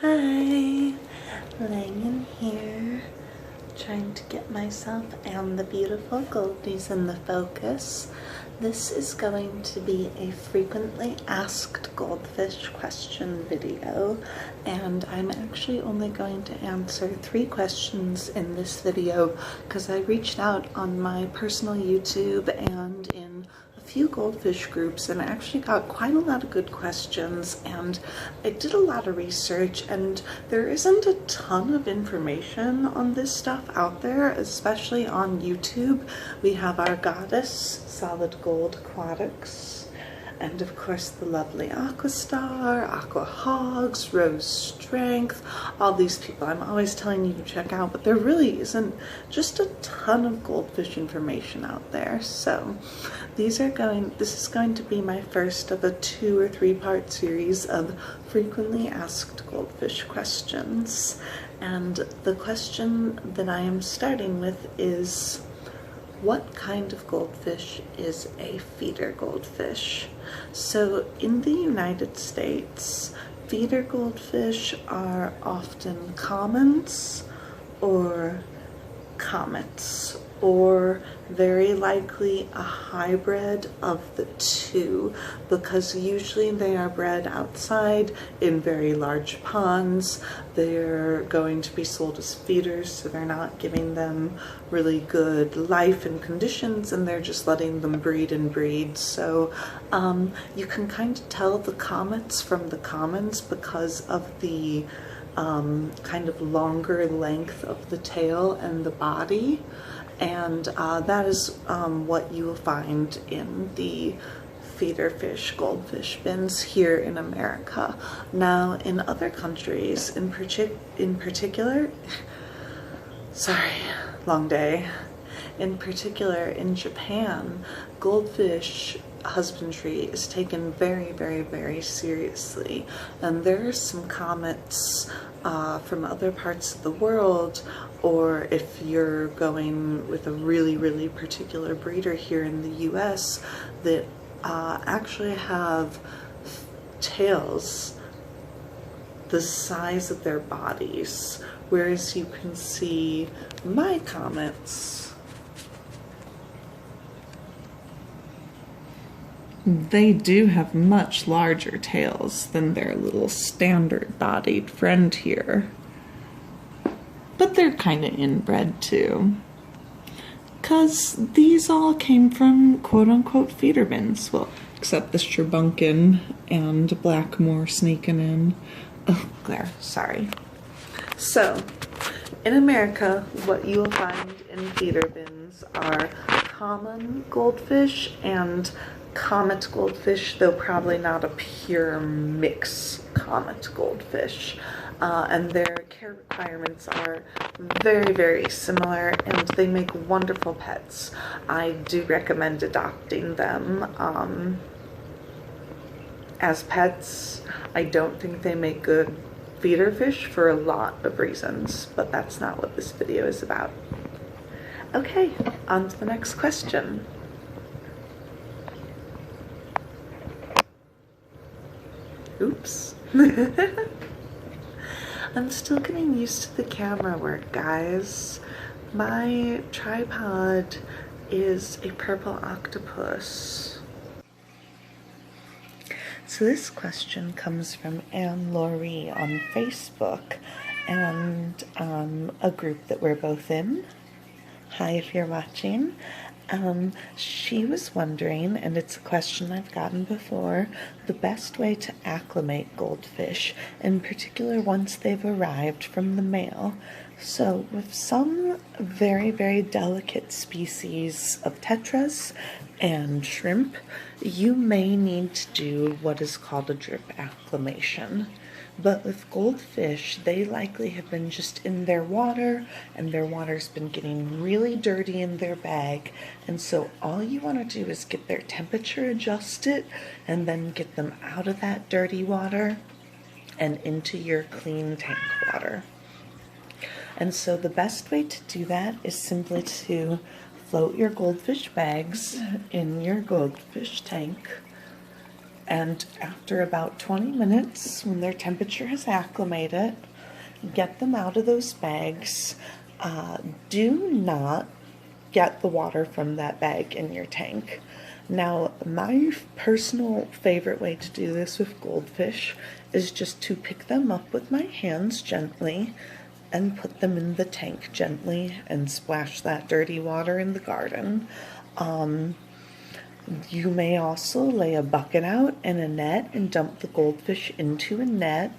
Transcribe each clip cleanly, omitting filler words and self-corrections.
Hi, laying in here, trying to get myself and the beautiful goldies in the focus. This is going to be a frequently asked goldfish question video, and I'm actually only going to answer 3 questions in this video because I reached out on my personal YouTube and in a few goldfish groups and I actually got quite a lot of good questions, and I did a lot of research, and there isn't a ton of information on this stuff out there, especially on YouTube. We have our goddess, Solid Gold Aquatics, and of course the lovely Aquastar, Aqua Hogs, Rose Strength, all these people I'm always telling you to check out, but there really isn't just a ton of goldfish information out there. So this is going to be my first of a 2 or 3 part series of frequently asked goldfish questions. And the question that I am starting with is, what kind of goldfish is a feeder goldfish? So in the United States, feeder goldfish are often commons or comets, or very likely a hybrid of the two, because usually they are bred outside in very large ponds. They're going to be sold as feeders, so they're not giving them really good life and conditions, and they're just letting them breed and breed. So you can kind of tell the comets from the commons because of the kind of longer length of the tail and the body, and that is what you will find in the feeder fish goldfish bins here in America. Now in other countries, in particular sorry, long day, in particular in Japan, goldfish husbandry is taken very, very, very seriously, and there are some comets from other parts of the world, or if you're going with a really, really particular breeder here in the US, that actually have tails the size of their bodies, whereas you can see my comets, they do have much larger tails than their little standard-bodied friend here. But they're kind of inbred too, because these all came from quote-unquote feeder bins. Well, except the Sherbunkin and Blackmore sneaking in. Oh, Claire, sorry. So, in America, what you will find in feeder bins are common goldfish and comet goldfish, though probably not a pure mix comet goldfish. And their care requirements are very, very similar, and they make wonderful pets. I do recommend adopting them as pets. I don't think they make good feeder fish for a lot of reasons, but that's not what this video is about. Okay, on to the next question. Oops. I'm still getting used to the camera work, guys. My tripod is a purple octopus. So this question comes from Anne Laurie on Facebook, and a group that we're both in. Hi, if you're watching. She was wondering, and it's a question I've gotten before, the best way to acclimate goldfish, in particular once they've arrived from the male. So with some very, very delicate species of tetras and shrimp, you may need to do what is called a drip acclimation. But with goldfish, they likely have been just in their water, and their water's been getting really dirty in their bag, and so all you want to do is get their temperature adjusted and then get them out of that dirty water and into your clean tank water. And so the best way to do that is simply to float your goldfish bags in your goldfish tank And after about 20 minutes, when their temperature has acclimated, get them out of those bags. Do not get the water from that bag in your tank. Now, my personal favorite way to do this with goldfish is just to pick them up with my hands gently and put them in the tank gently and splash that dirty water in the garden. You may also lay a bucket out and a net and dump the goldfish into a net.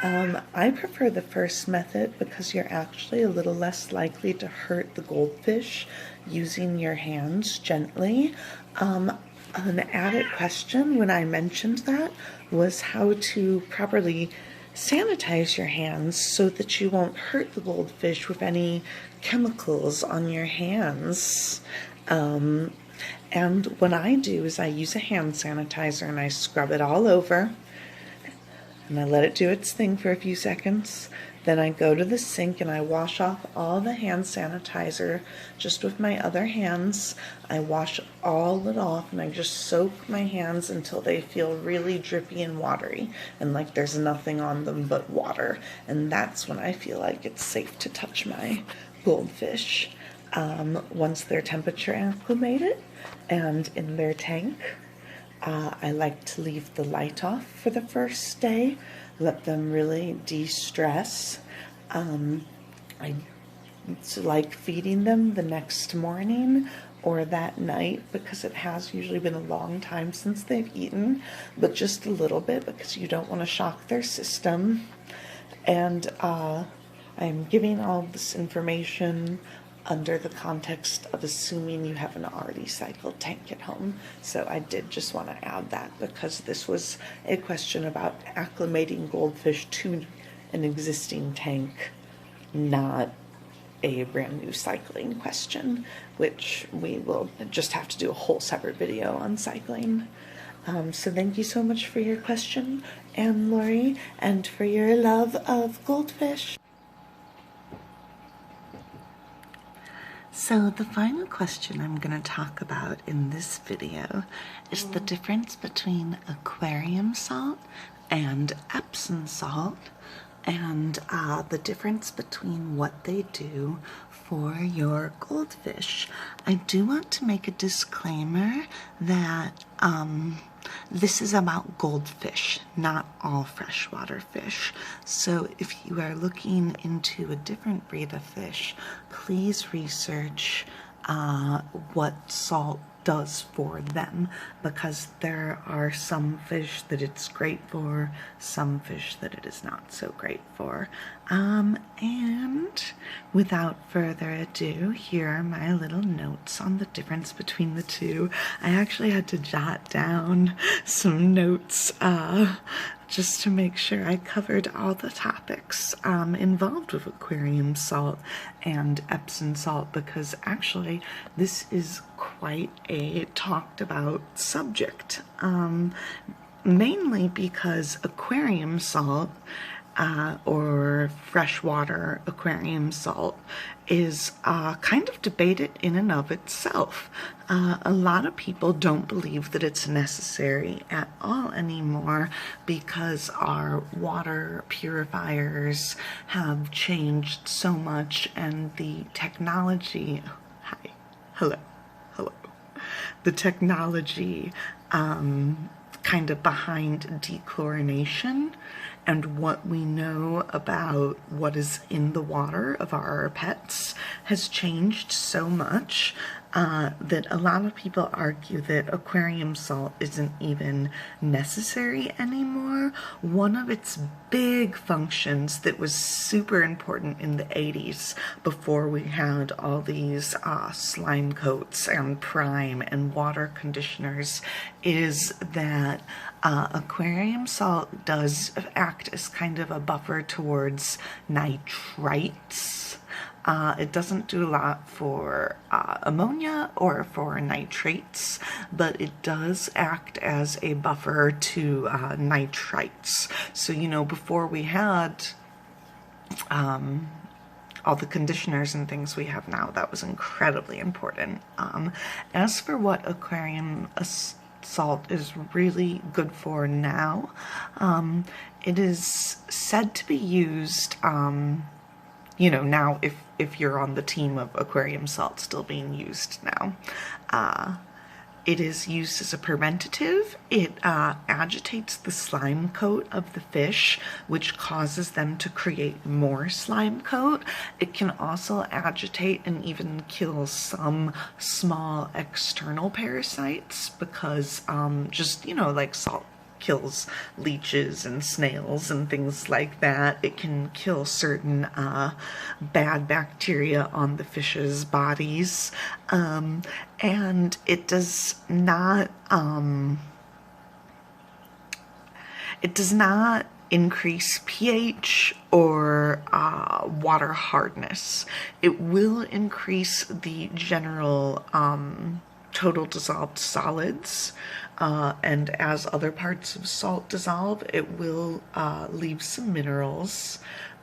I prefer the first method because you're actually a little less likely to hurt the goldfish using your hands gently. An added question when I mentioned that was how to properly sanitize your hands so that you won't hurt the goldfish with any chemicals on your hands. And what I do is I use a hand sanitizer and I scrub it all over and I let it do its thing for a few seconds. Then I go to the sink and I wash off all the hand sanitizer just with my other hands. I wash all it off and I just soak my hands until they feel really drippy and watery and like there's nothing on them but water. And that's when I feel like it's safe to touch my goldfish. Once their temperature acclimated and in their tank, I like to leave the light off for the first day, let them really de-stress. I like feeding them the next morning or that night because it has usually been a long time since they've eaten, but just a little bit because you don't want to shock their system. And I'm giving all this information under the context of assuming you have an already cycled tank at home. So I did just want to add that because this was a question about acclimating goldfish to an existing tank, not a brand new cycling question, which we will just have to do a whole separate video on cycling. So thank you so much for your question, Anne-Lori, and for your love of goldfish. So the final question I'm going to talk about in this video is the difference between aquarium salt and Epsom salt, and the difference between what they do for your goldfish. I do want to make a disclaimer that this is about goldfish, not all freshwater fish. So if you are looking into a different breed of fish, please research what salt does for them, because there are some fish that it's great for, some fish that it is not so great for. And without further ado, here are my little notes on the difference between the two. I actually had to jot down some notes just to make sure I covered all the topics involved with aquarium salt and Epsom salt, because actually this is quite a talked about subject, mainly because aquarium salt or freshwater aquarium salt is kind of debated in and of itself. A lot of people don't believe that it's necessary at all anymore because our water purifiers have changed so much and the technology, the technology kind of behind dechlorination and what we know about what is in the water of our pets has changed so much that a lot of people argue that aquarium salt isn't even necessary anymore. One of its big functions that was super important in the 80s, before we had all these slime coats and prime and water conditioners, is that aquarium salt does act as kind of a buffer towards nitrites. It doesn't do a lot for ammonia or for nitrates, but it does act as a buffer to nitrites. So, you know, before we had all the conditioners and things we have now, that was incredibly important. As for what aquarium salt is really good for now. It is said to be used, you know, now if you're on the team of aquarium salt still being used now. It is used as a preventative. It agitates the slime coat of the fish, which causes them to create more slime coat. It can also agitate and even kill some small external parasites because just, you know, like salt kills leeches and snails and things like that. It can kill certain bad bacteria on the fish's bodies, and it does not increase pH or water hardness. It will increase the general total dissolved solids, and as other parts of salt dissolve, it will leave some minerals,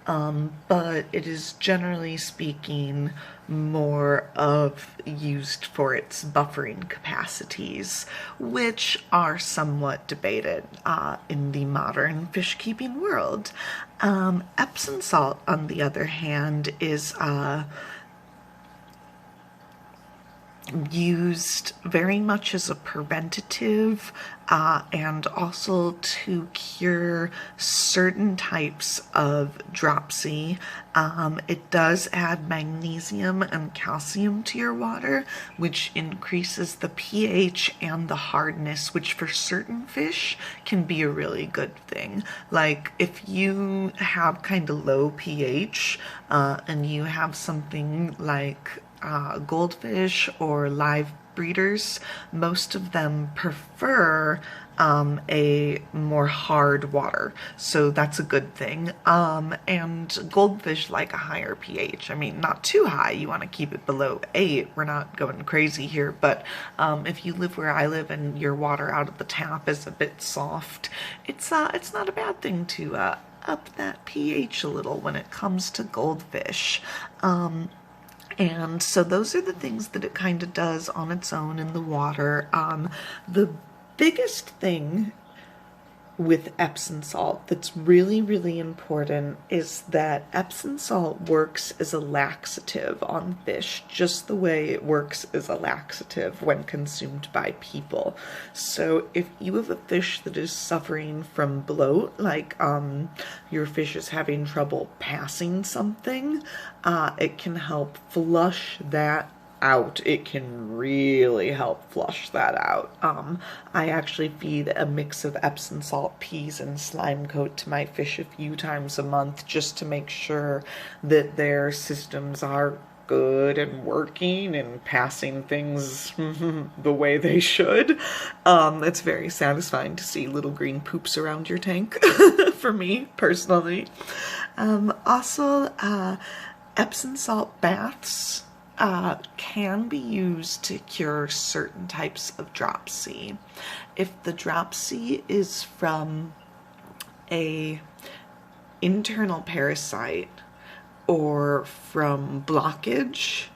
but it is generally speaking more of used for its buffering capacities, which are somewhat debated in the modern fish keeping world. Epsom salt, on the other hand, is used very much as a preventative and also to cure certain types of dropsy. It does add magnesium and calcium to your water, which increases the pH and the hardness, which for certain fish can be a really good thing. Like if you have kind of low pH and you have something like goldfish or live breeders, most of them prefer a more hard water, so that's a good thing. And goldfish like a higher pH. I mean, not too high, you want to keep it below 8. We're not going crazy here, but if you live where I live and your water out of the tap is a bit soft, it's not a bad thing to up that pH a little when it comes to goldfish. And so those are the things that it kind of does on its own in the water. The biggest thing with Epsom salt that's really, really important is that Epsom salt works as a laxative on fish, just the way it works as a laxative when consumed by people. So if you have a fish that is suffering from bloat, like your fish is having trouble passing something, it can help flush that out. It can really help flush that out. I actually feed a mix of Epsom salt, peas, and slime coat to my fish a few times a month just to make sure that their systems are good and working and passing things the way they should. It's very satisfying to see little green poops around your tank for me personally. Also, Epsom salt baths can be used to cure certain types of dropsy. If the dropsy is from a internal parasite or from blockage,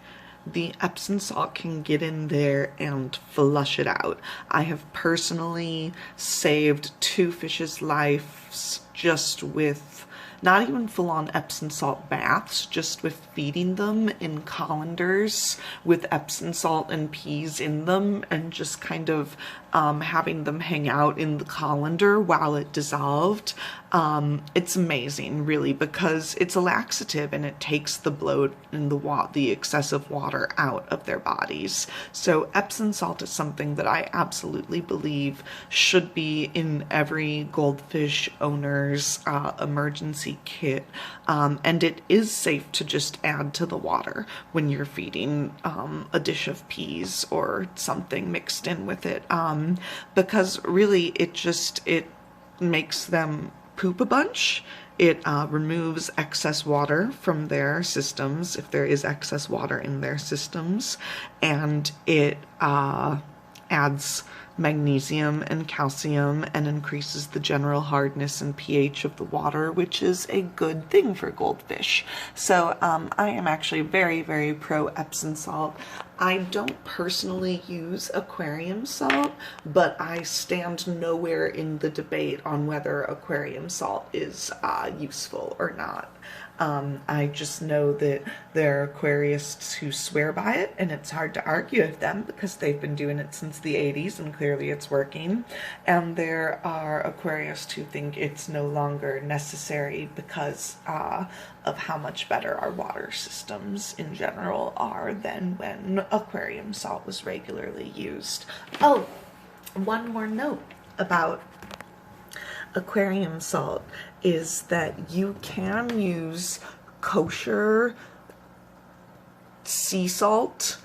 the Epsom salt can get in there and flush it out. I have personally saved 2 fish's lives just with not even full-on Epsom salt baths, just with feeding them in colanders with Epsom salt and peas in them and just kind of having them hang out in the colander while it dissolved. It's amazing, really, because it's a laxative and it takes the bloat and the excessive water out of their bodies. So Epsom salt is something that I absolutely believe should be in every goldfish owner's emergency kit, and it is safe to just add to the water when you're feeding a dish of peas or something mixed in with it, because really it makes them poop a bunch. It removes excess water from their systems if there is excess water in their systems, and it adds magnesium and calcium and increases the general hardness and pH of the water, which is a good thing for goldfish. So I am actually very, very pro Epsom salt. I don't personally use aquarium salt, but I stand nowhere in the debate on whether aquarium salt is useful or not. I just know that there are aquarists who swear by it, and it's hard to argue with them because they've been doing it since the 80s and clearly it's working. And there are aquarists who think it's no longer necessary because of how much better our water systems in general are than when aquarium salt was regularly used. Oh, one more note about aquarium salt is that you can use kosher sea salt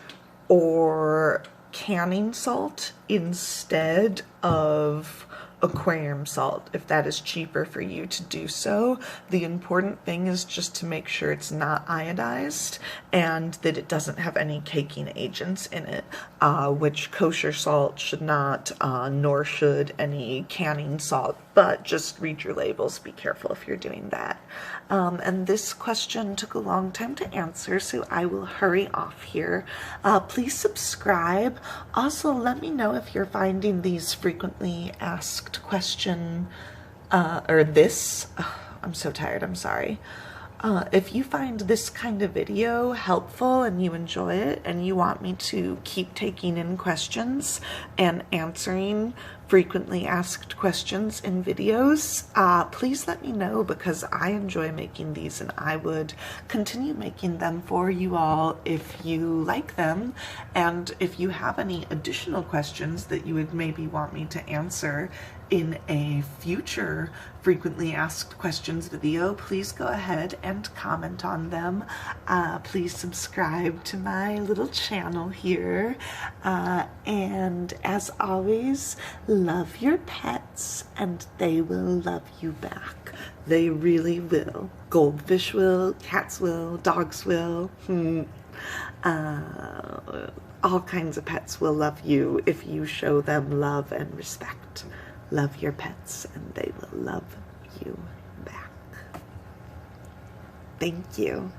or canning salt instead of aquarium salt if that is cheaper for you to do so. The important thing is just to make sure it's not iodized and that it doesn't have any caking agents in it, which kosher salt should not, nor should any canning salt, but just read your labels. Be careful if you're doing that. And this question took a long time to answer, so I will hurry off here. Please subscribe. Also, let me know if you're finding these frequently asked question, I'm so tired, I'm sorry. If you find this kind of video helpful and you enjoy it and you want me to keep taking in questions and answering frequently asked questions in videos, please let me know, because I enjoy making these and I would continue making them for you all if you like them. And if you have any additional questions that you would maybe want me to answer in a future frequently asked questions video, please go ahead and comment on them. Please subscribe to my little channel here. And as always, love your pets and they will love you back. They really will. Goldfish will, cats will, dogs will. All kinds of pets will love you if you show them love and respect. Love your pets and they will love you back. Thank you.